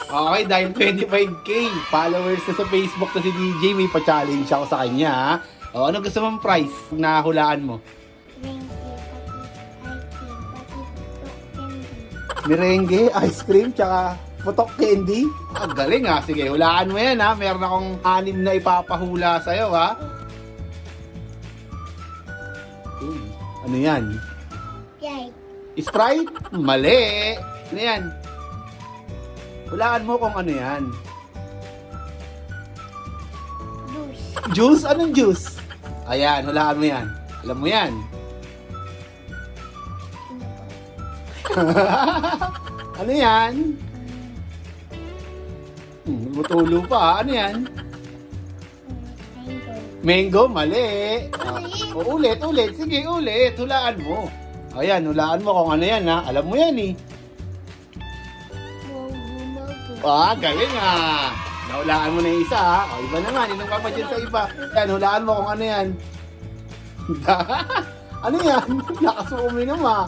Okay, dahil 25k followers na sa Facebook na si DJ, may pa-challenge ako sa kanya, ha? O, ano gusto mong prize na hulaan mo? Merengue, ice cream, tsaka putok candy. Ah, galing ha. Sige, hulaan mo yan ha. Meron akong 6 na ipapahula sa'yo ha. Ano yan? Sprite? Mali. Ano yan? Hulaan mo kung ano yan. Juice? Anong juice? Ayan, hulaan mo yan. Alam mo yan. Ano yan? Butulo pa. Ano yan? Mango? Mali. Ulit. Sige, ulit. Hulaan mo. Ayan, hulaan mo kung ano yan ha. Alam mo yan eh. Galing ha. Nahulaan mo na yung isa ha. O, iba naman. Inom ka pa dyan sa iba. Yan, hulaan mo kung ano yan. Ano yan? Lakas mo uminom ha.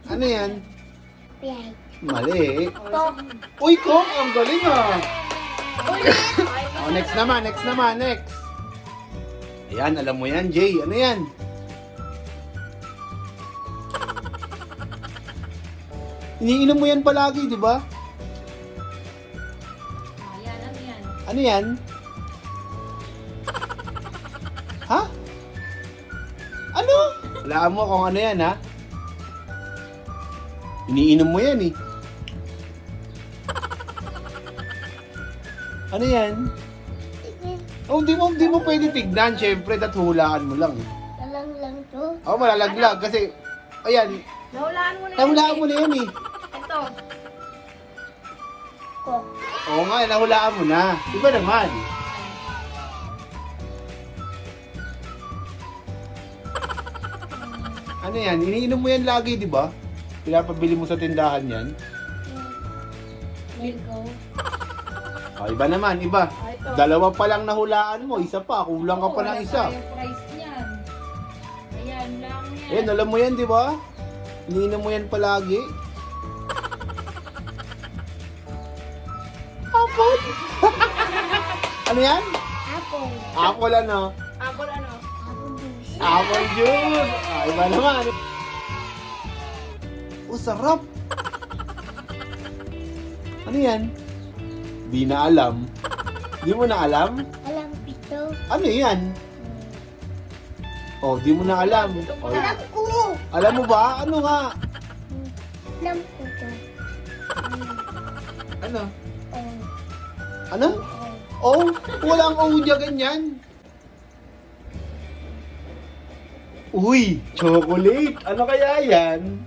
Ano yan? Mali. Uy, Coke! Ang galing ah! Next naman. Ayan, alam mo yan, Jay. Ano yan? Iniinom mo yan palagi, di ba? Ano yan? Ha? Ano? Walaan mo kung ano yan, ha? Iniinom mo yan, eh. Ano yan? Oh, di mo pwede tignan, syempre, hulaan mo lang. Lang to. Oh, malalaglag, kasi, ayan, nahulaan mo na yan, eh. Ito. Coke. Oo nga, nahulaan mo na. Iba naman. Ano yan? Iniinom mo yan lagi, di ba? Pinapabili mo sa tindahan yan. Mango. Iba naman, iba. Ito. Dalawa pa lang nahulaan mo, isa pa. Kulang ka pa ng isa. Yung price niyan. Ayan lang yan. Ayan, alam mo yan, di ba? Iniinom mo yan palagi. Apple! Ano yan? Apple. Apple ano? Apple ano? Apple juice. Apple juice! Iba naman. Sarap! Ano yan? Di na alam. Di mo na alam? Alam pito. Ano yan? Di mo na alam. Alam ko. Alam mo ba? Ano nga? Alam ko to. Ano? Oh. Ano? Walang dyan ganyan. Uy, chocolate. Ano kaya yan?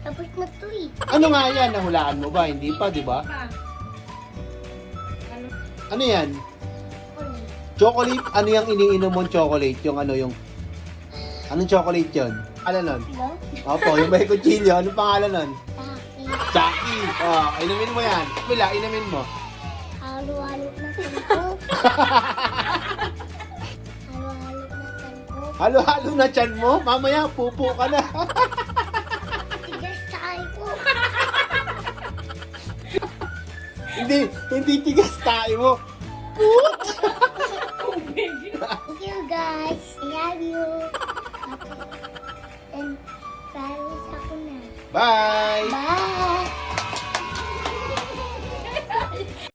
Tapos na to eh. Ano nga yan? Nahulaan mo ba? Hindi pa, di ba? Ano yan? Chocolate? Ano yung iniinom mong chocolate? Yung ano yung... Anong chocolate yun? Ano nun? Hello? Opo, yung may kutsilyo. Anong pangalan nun? Taki. Jackie. Inumin mo yan. Pila, inumin mo. Halo-halo na tanko. Halo-halo na tanko. Halo-halo na tiyan mo. Mamaya, pupo ka na. Tigas sa ay ko. Hindi tigas tayo mo. Thank you guys. I love you. And promise ako na. Bye! Bye.